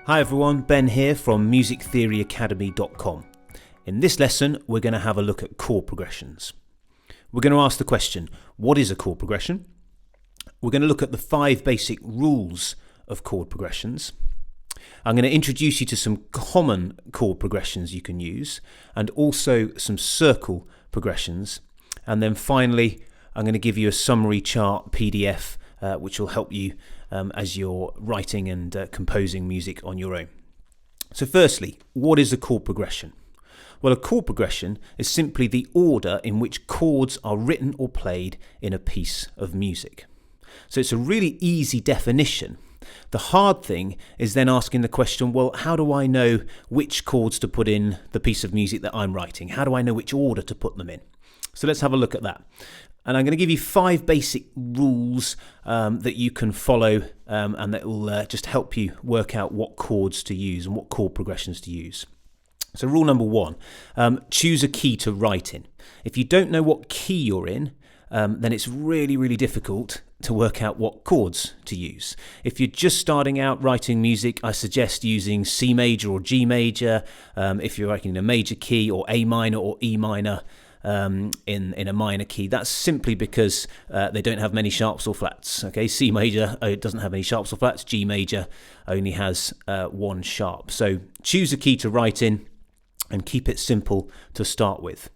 Hi everyone, Ben here from musictheoryacademy.com. In this lesson, we're going to have a look at chord progressions. We're going to ask the question, what is a chord progression? We're going to look at the 5 basic rules of chord progressions. I'm going to introduce you to some common chord progressions you can use, and also some circle progressions. And then finally, I'm going to give you a summary chart PDF, which will help you as you're writing and composing music on your own. So firstly, what is a chord progression? Well, a chord progression is simply the order in which chords are written or played in a piece of music. So it's a really easy definition. The hard thing is then asking the question, well, how do I know which chords to put in the piece of music that I'm writing? How do I know which order to put them in? So let's have a look at that. And I'm going to give you 5 basic rules that you can follow and that will just help you work out what chords to use and what chord progressions to use. So rule number 1, choose a key to write in. If you don't know what key you're in, then it's really difficult to work out what chords to use. If you're just starting out writing music, I suggest using C major or G major. If you're writing in a major key, or A minor or E minor, in a minor key. That's simply because they don't have many sharps or flats. Okay, C major, it doesn't have any sharps or flats. G major only has 1 sharp. So choose a key to write in and keep it simple to start with.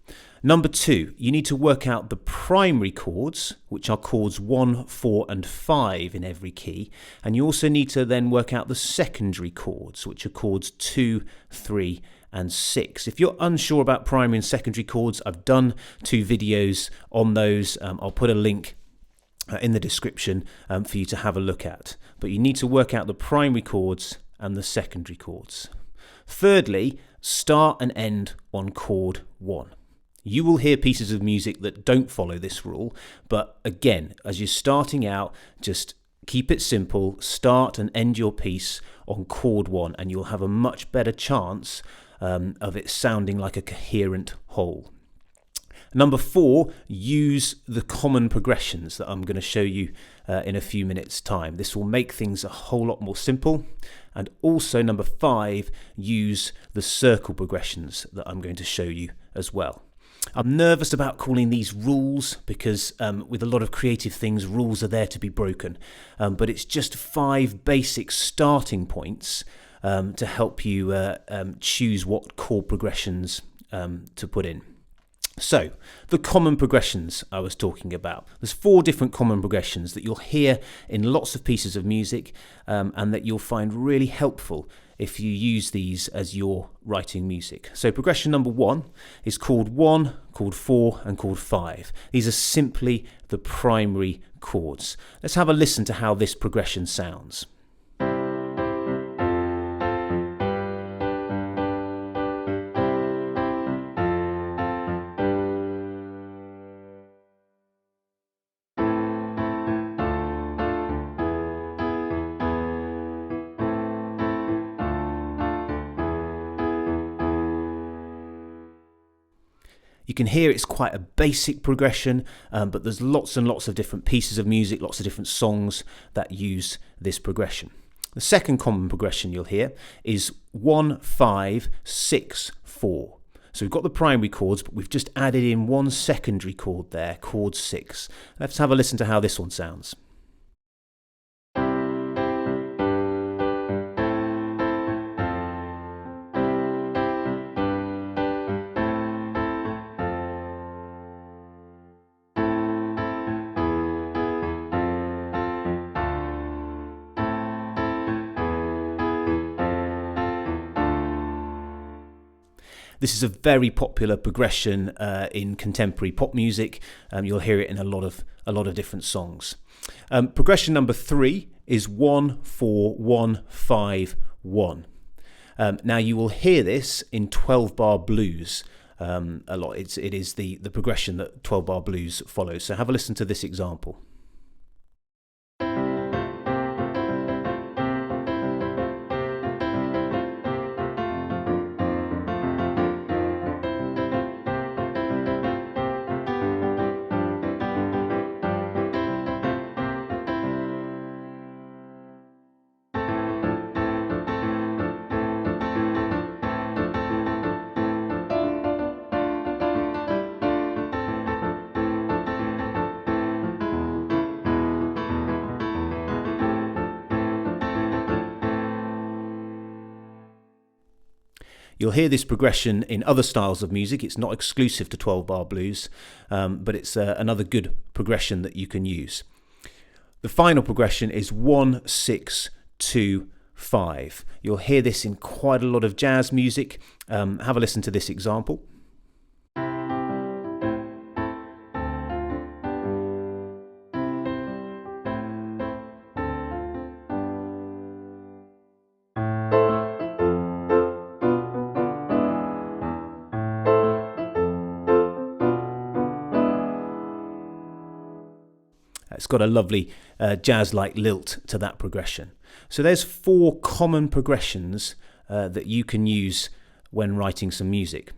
Number 2, you need to work out the primary chords, which are chords 1, 4 and 5 in every key. And you also need to then work out the secondary chords, which are chords 2, 3 and 6. If you're unsure about primary and secondary chords, I've done 2 videos on those. I'll put a link in the description for you to have a look at. But you need to work out the primary chords and the secondary chords. Thirdly, start and end on chord 1. You will hear pieces of music that don't follow this rule, but again, as you're starting out, just keep it simple, start and end your piece on chord 1, and you'll have a much better chance of it sounding like a coherent whole. Number 4, use the common progressions that I'm going to show you in a few minutes' time. This will make things a whole lot more simple. And also number 5, use the circle progressions that I'm going to show you as well. I'm nervous about calling these rules because with a lot of creative things, rules are there to be broken. But it's just 5 basic starting points to help you choose what chord progressions to put in. So, the common progressions I was talking about. There's 4 different common progressions that you'll hear in lots of pieces of music and that you'll find really helpful if you use these as you're writing music. So progression number 1 is chord 1, chord 4 and chord 5. These are simply the primary chords. Let's have a listen to how this progression sounds. You can hear it's quite a basic progression, but there's lots and lots of different pieces of music, lots of different songs that use this progression. The second common progression you'll hear is 1, 5, 6, 4. So we've got the primary chords, but we've just added in 1 secondary chord there, chord 6. Let's have a listen to how this one sounds. This is a very popular progression in contemporary pop music. You'll hear it in a lot of different songs. Progression number 3 is 1, 4, 1, 5, 1. Now you will hear this in 12-bar blues a lot. It is the progression that 12-bar blues follows. So have a listen to this example. You'll hear this progression in other styles of music. It's not exclusive to 12-bar blues, but it's another good progression that you can use. The final progression is 1, 6, 2, 5. You'll hear this in quite a lot of jazz music. Have a listen to this example. It's got a lovely jazz-like lilt to that progression. So there's 4 common progressions that you can use when writing some music.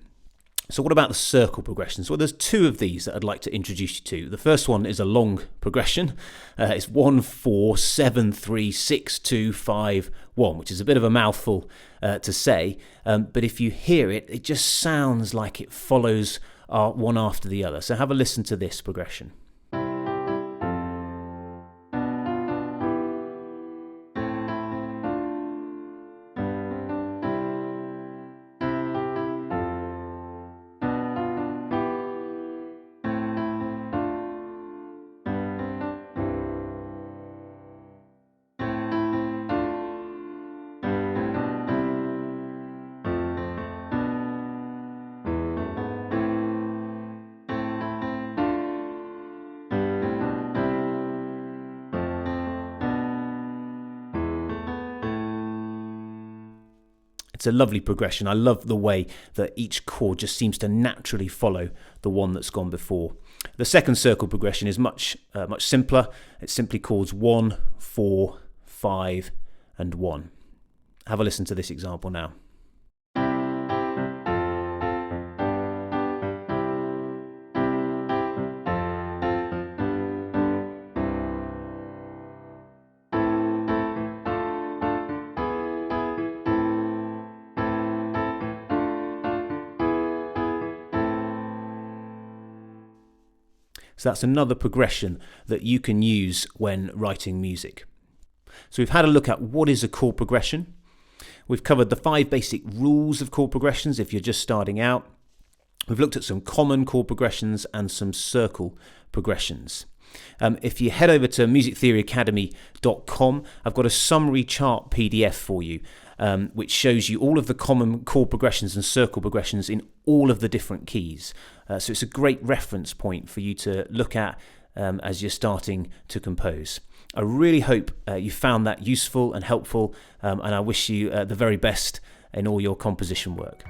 So what about the circle progressions? Well, there's 2 of these that I'd like to introduce you to. The first one is a long progression. It's 1, 4, 7, 3, 6, 2, 5, 1, which is a bit of a mouthful to say. But if you hear it, it just sounds like it follows one after the other. So have a listen to this progression. It's a lovely progression. I love the way that each chord just seems to naturally follow the one that's gone before. The second circle progression is much simpler. It's simply chords 1, 4, 5, and 1. Have a listen to this example now. So that's another progression that you can use when writing music. So we've had a look at what is a chord progression. We've covered the 5 basic rules of chord progressions if you're just starting out. We've looked at some common chord progressions and some circle progressions. If you head over to musictheoryacademy.com, I've got a summary chart PDF for you, which shows you all of the common chord progressions and circle progressions in all of the different keys. So it's a great reference point for you to look at as you're starting to compose. I really hope you found that useful and helpful, and I wish you the very best in all your composition work.